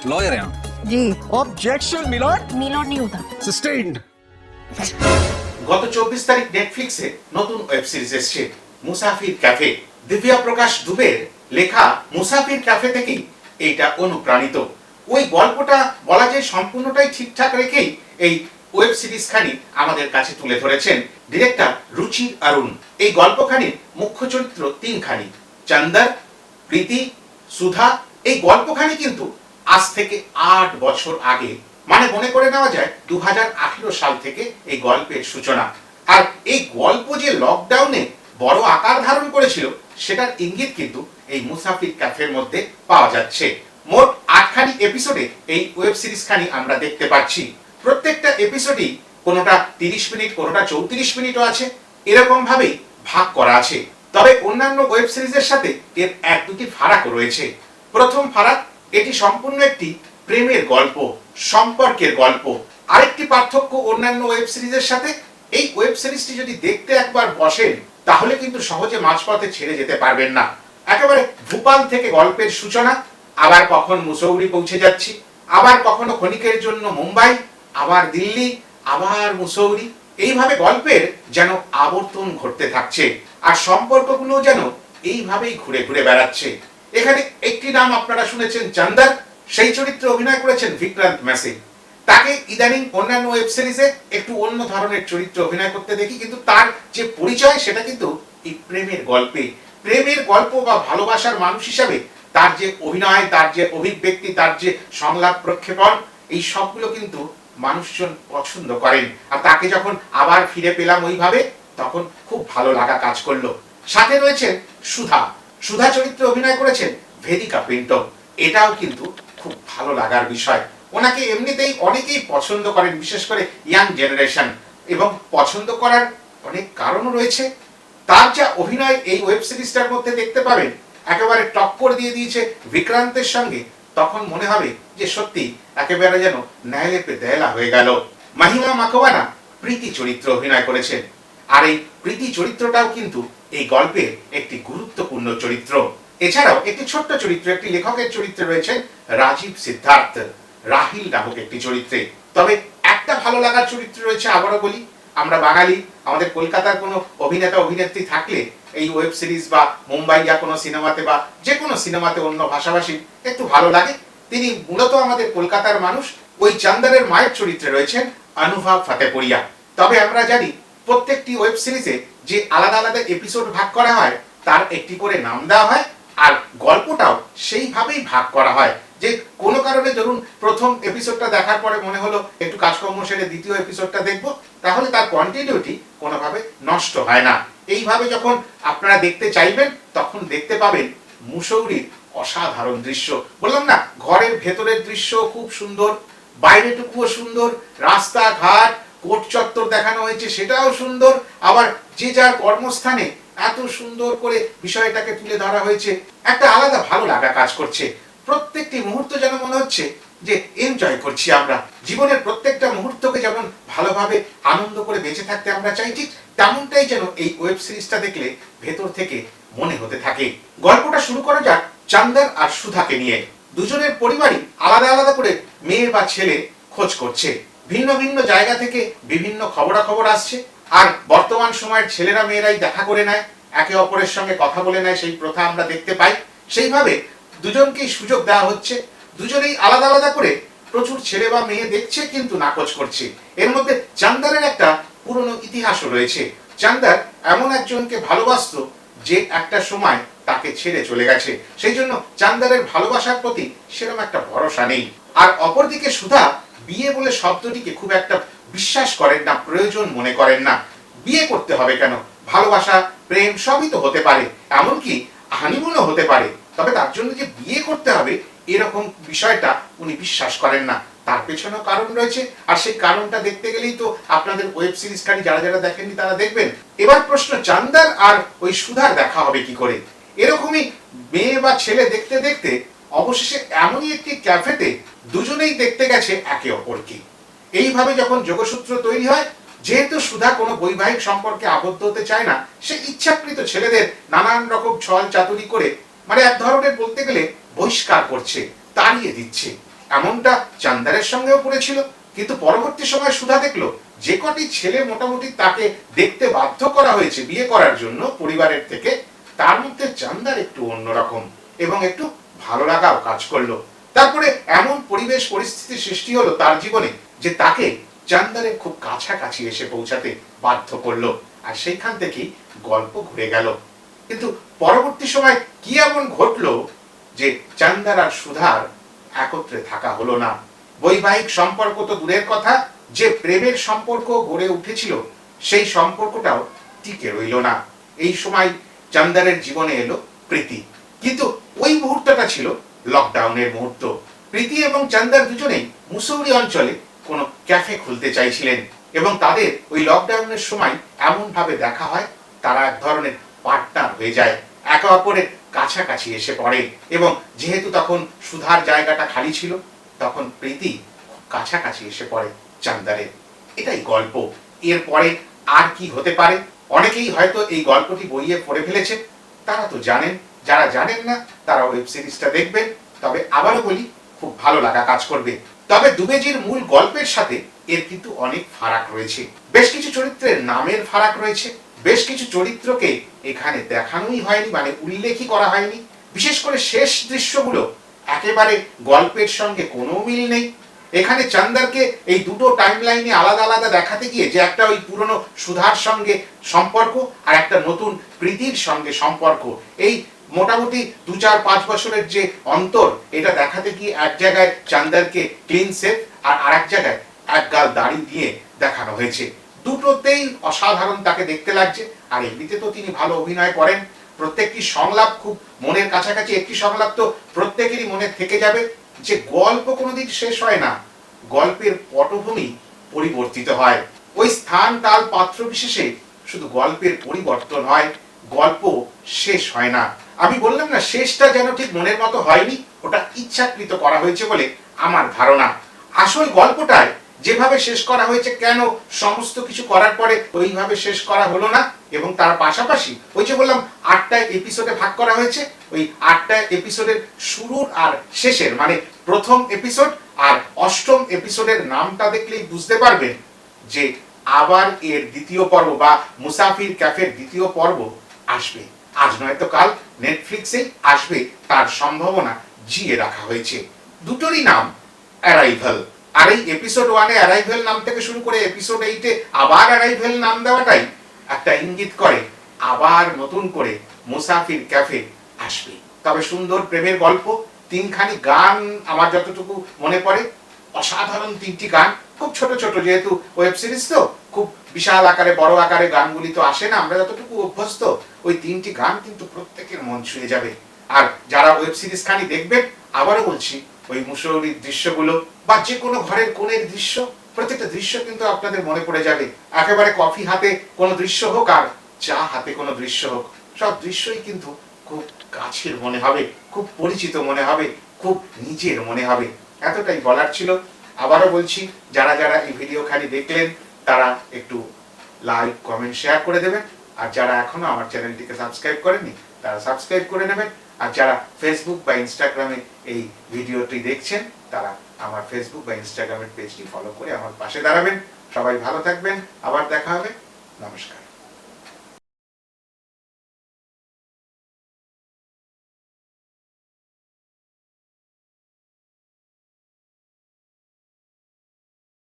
Lawyer हैं आप? जी objection milord. Milord नहीं होता। सस्टेन्ड। গত 24 তারিখ নেটফ্লিক্সে নতুন ওয়েব সিরিজ এসেছে মুসাফির ক্যাফে। দিব্যা প্রকাশ দুবের লেখা মুসাফির ক্যাফে থেকেই এইটা অনুপ্রাণিত। ওই গল্পটা বলা যায় সম্পূর্ণটাই ঠিকঠাক রেখেই এই ওয়েব সিরিজখানি আমাদের কাছে তুলে ধরেছেন ডিরেক্টর রুচির অরুণ। এই গল্পখানির মুখ্য চরিত্র তিনখানি, চন্দর, প্রীতি, সুধা। এই গল্পখানি কিন্তু আজ থেকে 8 বছর আগে, মানে মনে করে নেওয়া যায় 2018 সাল থেকে এই গল্পের সূচনা। আর এই গল্প যে লকডাউনে বড় আকার ধারণ করেছিল সেটার ইঙ্গিত কিন্তু এই মুসাফির ক্যাফের মধ্যে পাওয়া যাচ্ছে। মোট 8খানি এপিসোডে এই ওয়েব সিরিজখানি আমরা দেখতে পাচ্ছি। প্রত্যেকটা এপিসোডই কোনোটা 30 মিনিট, কোনোটা 34 মিনিটও আছে, এরকম ভাবেই ভাগ করা আছে। তবে অন্যান্য ওয়েব সিরিজের সাথে এর এক দুটি ফারাকও রয়েছে। প্রথম ফারাক, এটি সম্পূর্ণ একটি প্রেমের গল্প, সম্পর্কের গল্প। আরেকটি পার্থক্য অন্যান্য ওয়েব সিরিজের সাথে, এই ওয়েব সিরিজটি যদি দেখতে একবার বসেন তাহলে কিন্তু সহজে মাঝপথে ছেড়ে যেতে পারবেন না। একেবারে ভোপাল থেকে গল্পের সূচনা, আবার কখন মুসৌরি পৌঁছে যাচ্ছি, আবার কখনো ক্ষণিকের জন্য মুম্বাই, আবার দিল্লি, আবার মুসৌরি। এইভাবে গল্পের যেন আবর্তন ঘটতে থাকছে, আর সম্পর্কগুলো যেন এইভাবেই ঘুরে ঘুরে বেড়াচ্ছে। এখানে একটি নাম আপনারা শুনেছেন, চন্দর। সেই চরিত্রে অভিনয় করেছেন বিক্রান্ত মেসি। তাকে ইদানিং অন্যান্য ওয়েব সিরিজে একটু অন্য ধরনের চরিত্রে অভিনয় করতে দেখি, কিন্তু তার যে পরিচয় সেটা কিন্তু এই প্রেমের গল্পে। প্রেমের গল্প বা ভালোবাসার মানুষ হিসাবে তার যে অভিনয়, তার যে অভিব্যক্তি, তার যে সংলাপ প্রক্ষেপণ, এই সবগুলো কিন্তু মানুষজন পছন্দ করেন। আর তাকে যখন আবার ফিরে পেলাম ওইভাবে, তখন খুব ভালো লাগা কাজ করলো। সাথে রয়েছেন সুধা। সুধা চরিত্রে অভিনয় করেছেন ভেদিকা পিন্টো। এটাও কিন্তু খুব ভালো লাগার বিষয়। ওনাকে এমনিতেই অনেকেই পছন্দ করেন, বিশেষ করে ইয়াং জেনারেশন, এবং পছন্দ করার অনেক কারণও রয়েছে। তার যা অভিনয় এই ওয়েব সিরিজটার মধ্যে দেখতে পাবেন, একেবারে টক্কর দিয়ে দিয়েছে বিক্রান্তের সঙ্গে। তখন মনে হবে যে সত্যি একেবারে যেন ন্যায়লে পে দেয়লা হয়ে গেল। মাহিমা মাখওয়ানা প্রীতি চরিত্রে অভিনয় করেছেন, আর এই প্রীতি চরিত্রটাও কিন্তু এই গল্পের একটি গুরুত্বপূর্ণ চরিত্র। এছাড়াও একটি ছোট্ট চরিত্র, একটি লেখকের চরিত্রে রয়েছেন রাজীব সিদ্ধার্থ, রাহিল নামক একটি চরিত্রে। তবে একটা ভালো লাগার চরিত্র রয়েছে, আবারও বলি, আমরা বাঙালি, আমাদের কলকাতার কোনো অভিনেতা অভিনেত্রী থাকলে এই ওয়েব সিরিজ বা মুম্বাই বা কোনো সিনেমাতে বা যে কোনো সিনেমাতে অন্য ভাষাভাষী একটু ভালো লাগে। তিনি মূলত আমাদের কলকাতার মানুষ। ওই চন্দরের মায়ের চরিত্রে রয়েছেন অনুভব ফতেপুরিয়া। তবে আমরা জানি প্রত্যেকটি ওয়েব সিরিজে যে আলাদা আলাদা এপিসোড ভাগ করা হয় তার একটি করে নাম দেওয়া হয়, আর গল্পটাও সেইভাবেই ভাগ করা হয়। যে কোনো কারণে ধরুন প্রথম এপিসোডটা দেখার পরে মনে হলো একটু কাজকর্ম সেরে দ্বিতীয় এপিসোডটা দেখবো, তাহলে তার কন্টিনিউটি কোনোভাবে নষ্ট হয় না। এইভাবে যখন আপনারা দেখতে চাইবেন তখন দেখতে পাবেন মুসৌরির অসাধারণ দৃশ্য। বললাম না, ঘরের ভেতরের দৃশ্য খুব সুন্দর, বাইরেটুকুও সুন্দর, রাস্তাঘাট, কোর্ট চত্বর দেখানো হয়েছে সেটাও সুন্দর, আবার যে যার কর্মস্থানে এত সুন্দর করে বিষয়টাকে তুলে ধরা হয়েছে। একটা আলাদা ভালো লাগা কাজ করছে। প্রত্যেকটি মুহূর্ত যেন মনে হচ্ছে যে এনজয় করছি আমরা। জীবনের প্রত্যেকটা মুহূর্তকে যেমন ভালোভাবে আনন্দ করে বেঁচে থাকতে আমরা চাই, ঠিক তেমনটাই যেন এই ওয়েব সিরিজটা দেখলে ভেতর থেকে মনে হতে থাকে। গল্পটা শুরু করা যাক চন্দর আর সুধাকে নিয়ে। দুজনের পরিবারই আলাদা আলাদা করে মেয়ে বা ছেলে খোঁজ করছে। ভিন্ন ভিন্ন জায়গা থেকে বিভিন্ন খবরাখবর আসছে, আর বর্তমান সময়ের ছেলেরা মেয়েরাই দেখা করে নেয়, একে অপরের সঙ্গে কথা বলে নেয়, সেই প্রথা আমরা দেখতে পাই। সেইভাবে দুজনকেই সুযোগ দেওয়া হচ্ছে। দুজনেই আলাদা আলাদা করে প্রচুর ছেলে বা মেয়ে দেখছে, কিন্তু নাকচ করছে। এর মধ্যে চন্দরের একটা পুরনো ইতিহাসও রয়েছে। চন্দর এমন একজনকে ভালোবাসতো যে একটা সময় তাকে ছেড়ে চলে গেছে। সেই জন্য চন্দরের ভালোবাসার প্রতি সেরকম একটা ভরসা নেই। আর অপরদিকে সুধা বিয়ে বলে শব্দটিকে খুব একটা বিশ্বাস করেন না, প্রয়োজন মনে করেন না। বিয়ে করতে হবে কেন? ভালোবাসা, প্রেম সবই তো হতে পারে, এমনকি হানিমুনও হতে পারে। তবে তার জন্য যে বিয়ে করতে হবে এরকম বিষয়টা উনি বিশ্বাস করেন না। তার পেছনেও কারণ রয়েছে, আর সেই কারণটা দেখতে গেলেই তো আপনাদের ওয়েব সিরিজখানি যারা যারা দেখেননি তারা দেখবেন। এবার প্রশ্ন, চন্দর আর ওই সুধার দেখা হবে কি করে? এরকমই মেয়ে বা ছেলে দেখতে দেখতে অবশেষে এমনই একটি ক্যাফেতে দুজনেই দেখতে গেছে একে অপরকে। এইভাবে যখন যোগসূত্র তৈরি হয়, যেহেতু সুধা কোনো বৈবাহিক সম্পর্কে আবদ্ধ হতে চায় না, সে ইচ্ছাকৃত ছেলেদের নানান রকম ছল চাতুরি করে, মানে এক ধরনের বলতে গেলে বহিষ্কার করছে, তাড়িয়ে দিচ্ছে। এমনটা চান্দারের সঙ্গেও পড়েছিল। কিন্তু পরবর্তী সময় সুধা দেখলো যে কটি ছেলে মোটামুটি তাকে দেখতে বাধ্য করা হয়েছে বিয়ে করার জন্য পরিবারের থেকে, তার মধ্যে চান্দার একটু অন্যরকম এবং একটু ভালো লাগাও কাজ করলো। তারপরে এমন পরিবেশ পরিস্থিতি সৃষ্টি হলো তার জীবনে যে তাকে চান্দারের খুব কাছাকাছি এসে পৌঁছাতে বাধ্য করলো, আর সেইখান থেকেই গল্প ঘুরে গেল। কিন্তু পরবর্তী সময় কি এমন ঘটলো যে চান্দার আর সুধার একত্রে থাকা হলো না। বৈবাহিক সম্পর্ক তো দূরের কথা, যে প্রেমের সম্পর্ক গড়ে উঠেছিল সেই সম্পর্কটাও টিকে রইল না। এই সময় চান্দারের জীবনে এলো প্রীতি। কিন্তু ওই মুহূর্তটা ছিল লকডাউনের মুহূর্ত। প্রীতি এবং চান্দার দুজনেই মুসৌরি অঞ্চলে কোনো ক্যাফে খুলতে চাইছিলেন এবং তাদের ওই লকডাউনের সময় এমন ভাবে দেখা হয় তারা এক ধরনের পার্টনার হয়ে যায়, একে অপরের কাছাকাছি এসে পড়ে। এবং যেহেতু তখন সুধার জায়গাটা খালি ছিল, তখন প্রীতি খুব কাছাকাছি এসে পড়ে চান্দারের। এটাই গল্প। এরপরে আর কি হতে পারে অনেকেই হয়তো এই গল্পটি বইয়ে পড়ে ফেলেছে, তারা তো জানেন। যারা জানেন না তারা ওয়েব সিরিজটা দেখবেন। তবে আবারও বলি, খুব ভালো লাগা কাজ করবে। তবে দুবেজির মূল গল্পের সাথে এর কিন্তু অনেক ফারাক রয়েছে। বেশ কিছু চরিত্রের নামের ফারাক রয়েছে, বেশ কিছু চরিত্রকে এখানে দেখানোই হয়নি, মানে উল্লেখই করা হয়নি। বিশেষ করে শেষ দৃশ্যগুলো একেবারে গল্পের সঙ্গে কোনো মিল নেই। এখানে চান্দারকে এই দুটো টাইম লাইনে আলাদা আলাদা দেখাতে গিয়ে যে একটা ওই পুরনো সুধার সঙ্গে সম্পর্ক আর একটা নতুন প্রীতির সঙ্গে সম্পর্ক, এই মোটামুটি 2-4-5 বছরের যে অন্তর, এটা দেখাতে গিয়ে এক জায়গায় চান্দারকে ক্লিন সেভ আর আরেক জায়গায় এক গাল দাড়ি দিয়ে দেখানো হয়েছে। দুটোতেই অসাধারণ তাকে দেখতে লাগছে। আর এমনিতে তো তিনি ভালো অভিনয় করেন। প্রত্যেকটি সংলাপ খুব মনের কাছাকাছি। একটি সংলাপ তো প্রত্যেকেরই মনে থেকে যাবে, যে গল্প কোনোদিন শেষ হয় না, গল্পের পটভূমি পরিবর্তিত হয়। ওই স্থান কাল পাত্র বিশেষে শুধু গল্পের পরিবর্তন হয়, গল্প শেষ হয় না। আমি বললাম না, শেষটা যেন ঠিক মনের মতো হয়নি, ওটা ইচ্ছাকৃত করা হয়েছে বলে আমার ধারণা। আসল গল্পটায় যেভাবে শেষ করা হয়েছে, কেন সমস্ত কিছু করার পরে ওইভাবে শেষ করা হলো না? এবং তার পাশাপাশি ওই যে বললাম 8টা এপিসোডে ভাগ করা হয়েছে, ওই 8টা এপিসোডের শুরুর আর শেষের, মানে প্রথম এপিসোড আর অষ্টম এপিসোডের নামটা দেখলেই বুঝতে পারবেন যে আবার এর দ্বিতীয় পর্ব বা মুসাফির ক্যাফের দ্বিতীয় পর্ব আসবে। আজ নয়তো কাল নেটফ্লিক্সেই আসবে, তার সম্ভাবনা জিয়ে রাখা হয়েছে। দুটোরই নাম অ্যারাইভাল। আর এই এপিসোড 1-এ অ্যারাইভেল নাম থেকে শুরু করে এপিসোড 8-এ আবার অ্যারাইভেল নাম দেওয়াটাই একটা ইঙ্গিত করে আবার নতুন করে মুসাফির ক্যাফে আসবে। তবে সুন্দর প্রেমের গল্প, 3খানি গান আমার যতটুকু মনে পড়ে, অসাধারণ 3টি গান, খুব ছোট ছোট, যেহেতু ওয়েব সিরিজ তো খুব বিশাল আকারে বড় আকারে গানগুলি তো আসে না, আমরা যতটুকু অভ্যস্ত, ওই 3টি গান কিন্তু প্রত্যেকের মন ছুঁয়ে যাবে। আর যারা ওয়েব সিরিজ খানি দেখবেন, আবারও বলছি, ওই মুসৌরির দৃশ্যগুলো বা যে কোনো ঘরের কোণের দৃশ্য, প্রত্যেকটা দৃশ্য কিন্তু আপনাদের মনে পড়ে যাবে। একেবারে কফি হাতে কোনো দৃশ্য হোক আর চা হাতে কোনো দৃশ্য হোক, সব দৃশ্যই কিন্তু খুব কাছের মনে হবে, খুব পরিচিত মনে হবে, খুব নিজের মনে হবে। এতটাই বলার ছিল। আবারও বলছি, যারা যারা এই ভিডিওখানি দেখলেন তারা একটু লাইক কমেন্ট শেয়ার করে দেবেন। আর যারা এখনো আমার চ্যানেলটিকে সাবস্ক্রাইব করেননি তারা সাবস্ক্রাইব করে নেবেন। আর যারা ফেসবুক বা ইনস্টাগ্রামে এই ভিডিওটি দেখছেন তারা আমার ফেসবুক বা ইনস্টাগ্রামের পেজটি ফলো করে আমার পাশে দাঁড়াবেন। সবাই ভালো থাকবেন, আবার দেখা হবে। নমস্কার।